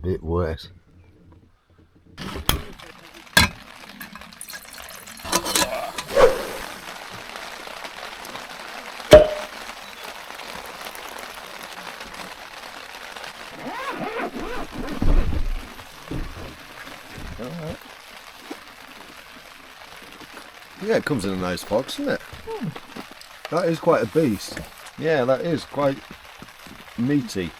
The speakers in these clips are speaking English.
bit wet. Yeah, it comes in a nice box, doesn't it? That is quite a beast. Yeah, that is quite meaty.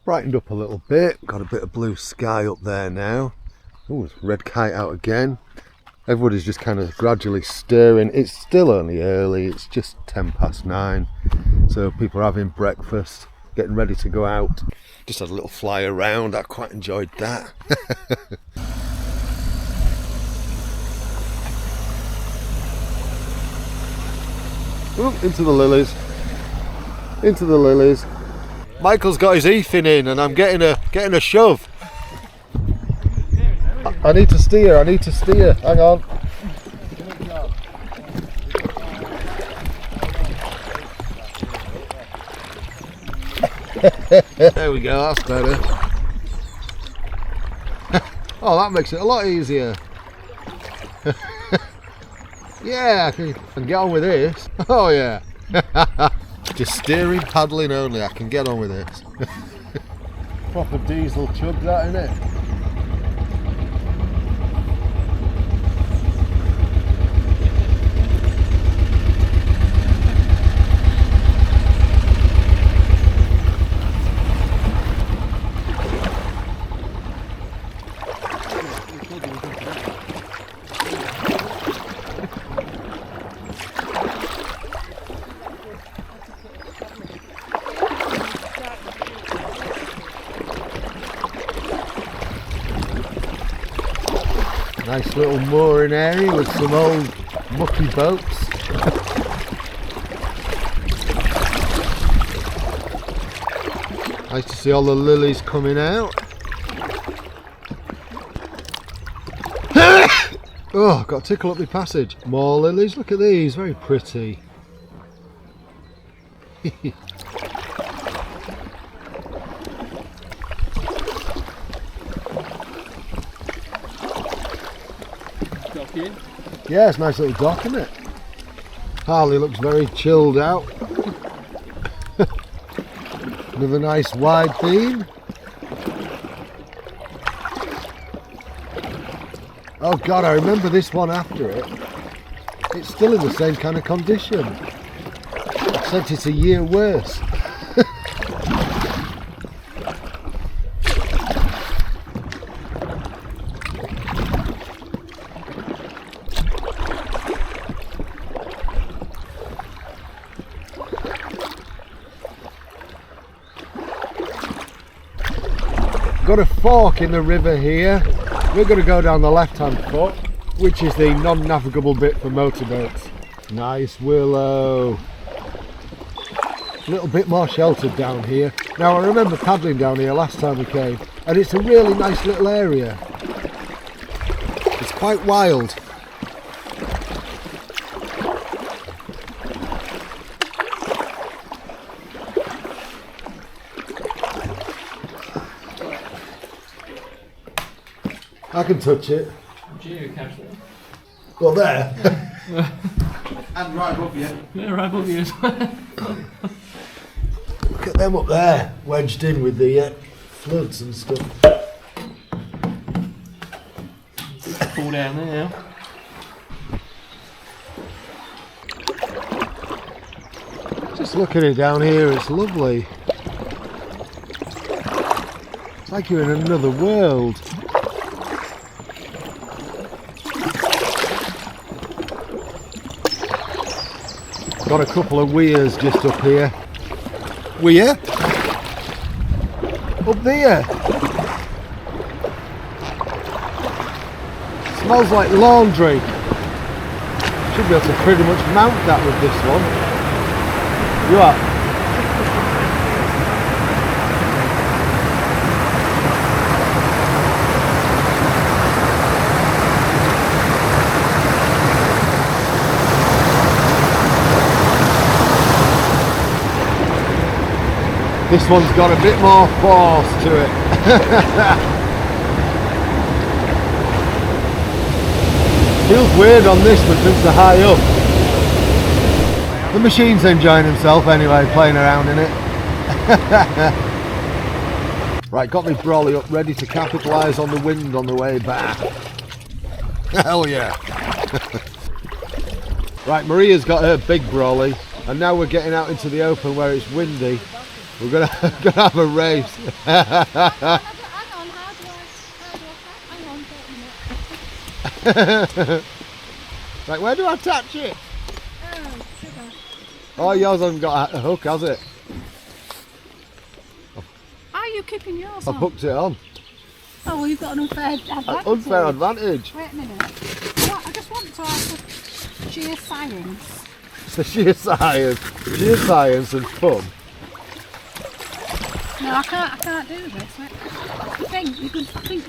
Brightened up a little bit, got a bit of blue sky up there now. Ooh, red kite out again. Everybody's just kind of gradually stirring. It's still only early, it's just 9:10. So people are having breakfast, getting ready to go out. Just had a little fly around, I quite enjoyed that. Ooh, into the lilies. Into the lilies. Michael's got his eething in and I'm getting a shove. I need to steer, hang on. There we go, that's better. Oh, that makes it a lot easier. Yeah, I can get on with this. Oh yeah. Just steering, paddling only, I can get on with this. Proper diesel chug that, innit? Nice little mooring area with some old mucky boats. Nice to see all the lilies coming out. Oh, got a tickle up the passage. More lilies, look at these, very pretty. Yeah, it's a nice little dock, isn't it? Harley looks very chilled out. Another nice wide beam. Oh god, I remember this one after it. It's still in the same kind of condition. Except it's a year worse. Got a fork in the river here. We're going to go down the left hand foot, which is the non-navigable bit for motorboats. Nice willow. A little bit more sheltered down here. Now I remember paddling down here last time we came, and it's a really nice little area. It's quite wild. I can touch it. Geocaching. Well, there. And right above you. Yeah, right above you as well. Look at them up there, wedged in with the floods and stuff. Fall down there. Just look at it down here, it's lovely. It's like you're in another world. Got a couple of weirs just up here. Weir? Up there. Smells like laundry. Should be able to pretty much mount that with this one. You are. This one's got a bit more force to it. Feels weird on this because they're high up. The machine's enjoying himself anyway, playing around in it. Right, got me brolly up, ready to capitalise on the wind on the way back. Hell yeah. Right, Maria's got her big brolly, and now we're getting out into the open where it's windy. We're gonna have a race. Hang on, Right, where do I attach it? Oh, sugar. Oh, yours hasn't got a hook, has it? Are you keeping yours I've on? hooked it on. Oh, well, you've got an unfair advantage. Unfair advantage. Wait a minute. I just want to ask sheer science. It's the sheer science and fun. No, I can't do this. I think you're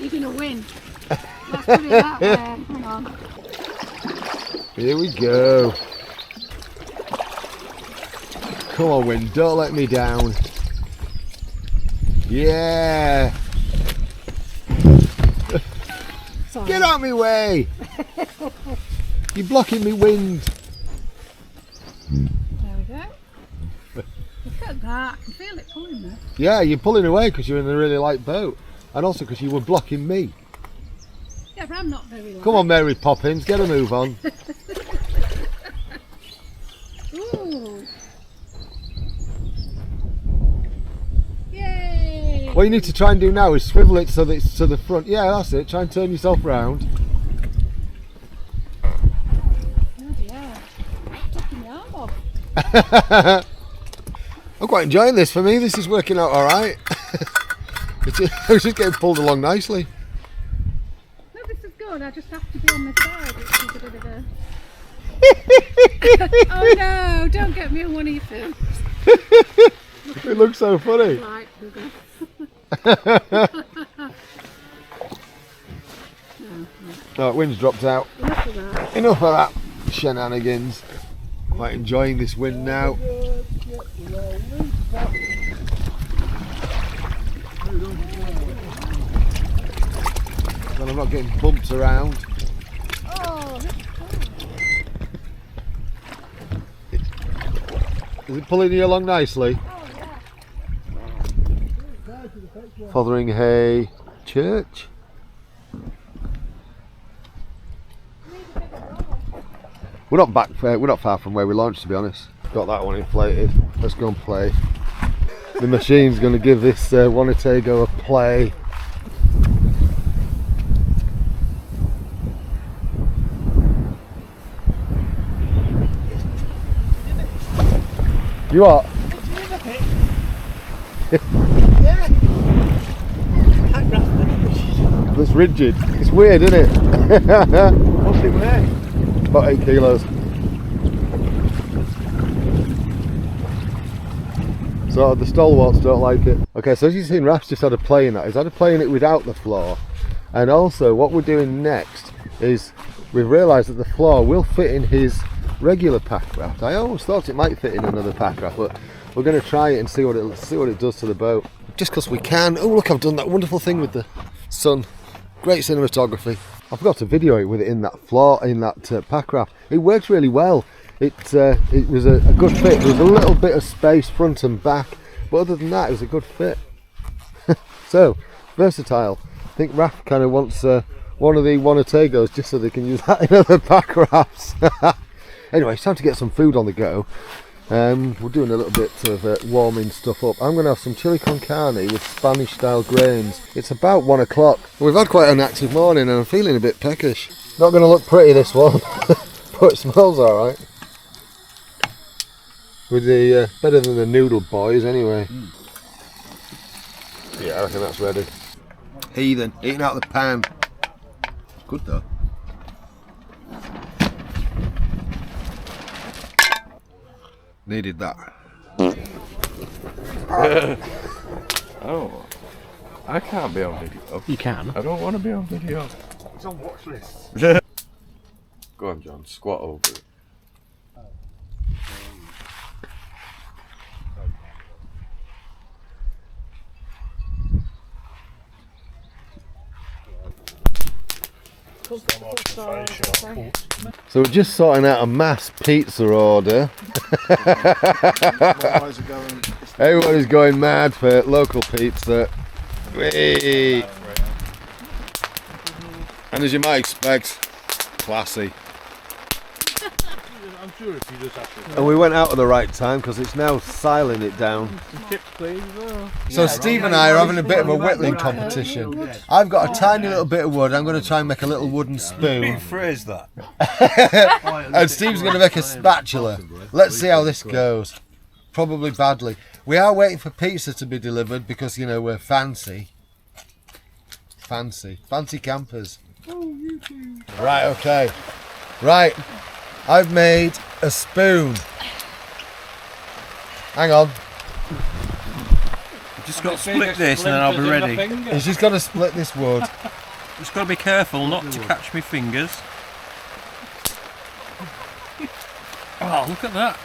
going to win. Let's put it that way. Hang on. Here we go. Come on, wind, don't let me down. Yeah. Sorry. Get out of my way. You're blocking me wind. There we go. Look at that. I can feel it pulling me. Yeah, you're pulling away because you're in a really light boat. And also because you were blocking me. Yeah, but I'm not very light. Come on, Mary Poppins, get a move on. Ooh. Yay. What you need to try and do now is swivel it so that it's to the front. Yeah, that's it. Try and turn yourself round. Bloody hell. Taking my arm off. I'm quite enjoying this. For me, this is working out all right. It's just getting pulled along nicely. No, this is good. I just have to be on the side, which is a bit of a... Oh no, don't get me on one of your films. It looks so funny. Right, Oh, wind's dropped out. enough of that. Enough of that shenanigans. Quite enjoying this wind now. Then I'm not getting bumped around. Oh, that's cool. Is it pulling you along nicely? Oh, yeah. Fotheringhay Church. We're not far from where we launched, to be honest. Got that one inflated. Let's go and play. The machine's going to give this Wonitago a play. You are? It's rigid. It's weird, isn't it? What's it weigh? About 8 kilos. So the stalwarts don't like it. Okay, so as you've seen, Raf's just had a play in that. He's had a play in it without the floor. And also what we're doing next is we've realised that the floor will fit in his regular Packraft. I always thought it might fit in another Packraft, but we're going to try it and see what it does to the boat. Just because we can. Oh look, I've done that wonderful thing with the sun great cinematography. I forgot to video it with it in that Packraft. It works really well. It was a good fit. There was a little bit of space front and back, but other than that, it was a good fit. So versatile. I think Raf kind of wants one of the Wonitagos just so they can use that in other Packrafts. Anyway, it's time to get some food on the go. We're doing a little bit of warming stuff up. I'm going to have some chili con carne with Spanish style grains. It's about 1 o'clock. We've had quite an active morning and I'm feeling a bit peckish. Not going to look pretty, this one, but it smells alright. With the better than the noodle boys anyway. Yeah, I reckon that's ready. Heathen, eating out of the pan. It's good though. Needed that. Oh, I can't be on video. You can. I don't want to be on video. It's on watch list. Go on, John, squat over it. So we're just sorting out a mass pizza order. Everybody's going mad for local pizza. Whee! And as you might expect, classy. And we went out at the right time because it's now siling it down. So Steve and I are having a bit of a whittling competition. I've got a tiny little bit of wood. I'm going to try and make a little wooden spoon. Phrase that. And Steve's going to make a spatula. Let's see how this goes. Probably badly. We are waiting for pizza to be delivered because, you know, we're fancy. Fancy campers. Right, okay. Right. I've made a spoon. Hang on. Just got to split this and then I'll be ready. He's just got to split this wood. Just got to be careful not to catch my fingers. Oh, look at that.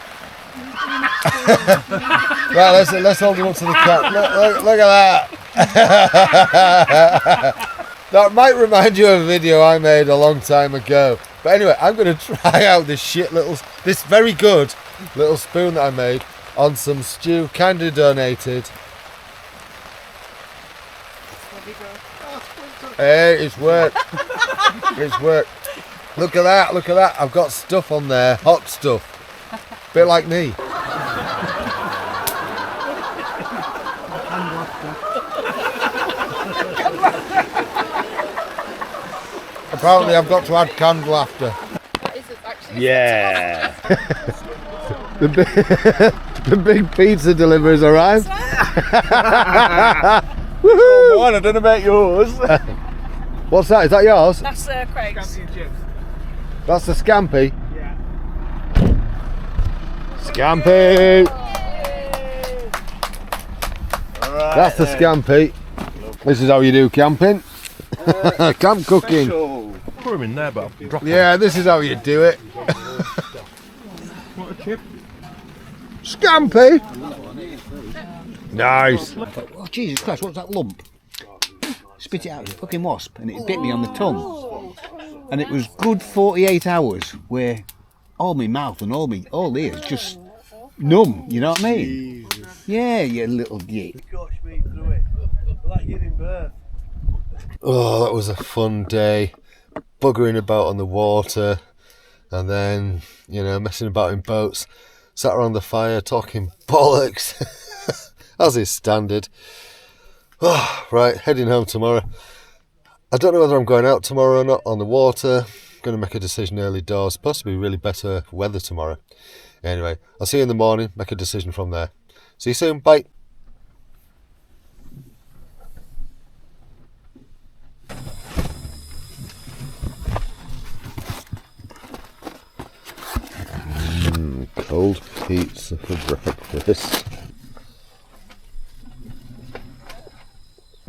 Right, let's hold him up to the camera. Look at that. That might remind you of a video I made a long time ago. But anyway, I'm going to try out this very good little spoon that I made on some stew, kind of donated. Hey, it's worked. It's worked. Look at that, look at that. I've got stuff on there, hot stuff. Bit like me. Apparently I've got to add canned laughter. Yeah. The big pizza delivery's arrived. Woohoo! I don't know about yours. What's that? Is that yours? That's Craig's. That's the scampi? Yeah. Scampi! Right, that's the scampi. This is how you do camping. Camp cooking. Put him in there, but drop him. Yeah, this is how you do it. What a chip. Scampi! Nice. Oh, Jesus Christ, what's that lump? Spit it out, it's a fucking wasp, and it bit me on the tongue. And it was good 48 hours where all my mouth and all ears just numb, you know what I mean? Yeah, you little git. Oh, that was a fun day. Buggering about on the water and then, you know, messing about in boats. Sat around the fire talking bollocks, as is standard. Oh, right, heading home tomorrow. I don't know whether I'm going out tomorrow or not on the water. I'm going to make a decision early doors. Supposed to be really better weather tomorrow. Anyway, I'll see you in the morning, make a decision from there. See you soon, bye. Cold pizza for breakfast.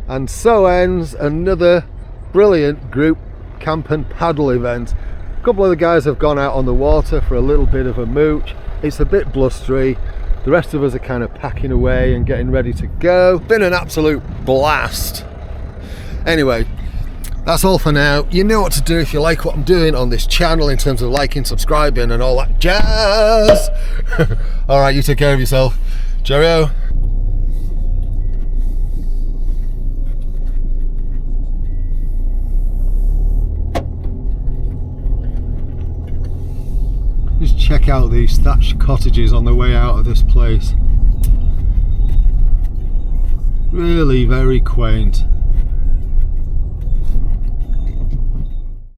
And so ends another brilliant group camp and paddle event. A couple of the guys have gone out on the water for a little bit of a mooch. It's a bit blustery. The rest of us are kind of packing away and getting ready to go. Been an absolute blast. Anyway, That's all for now. You know what to do if you like what I'm doing on this channel in terms of liking, subscribing and all that jazz. Alright, you take care of yourself. Cheerio. Just check out these thatched cottages on the way out of this place. Really very quaint.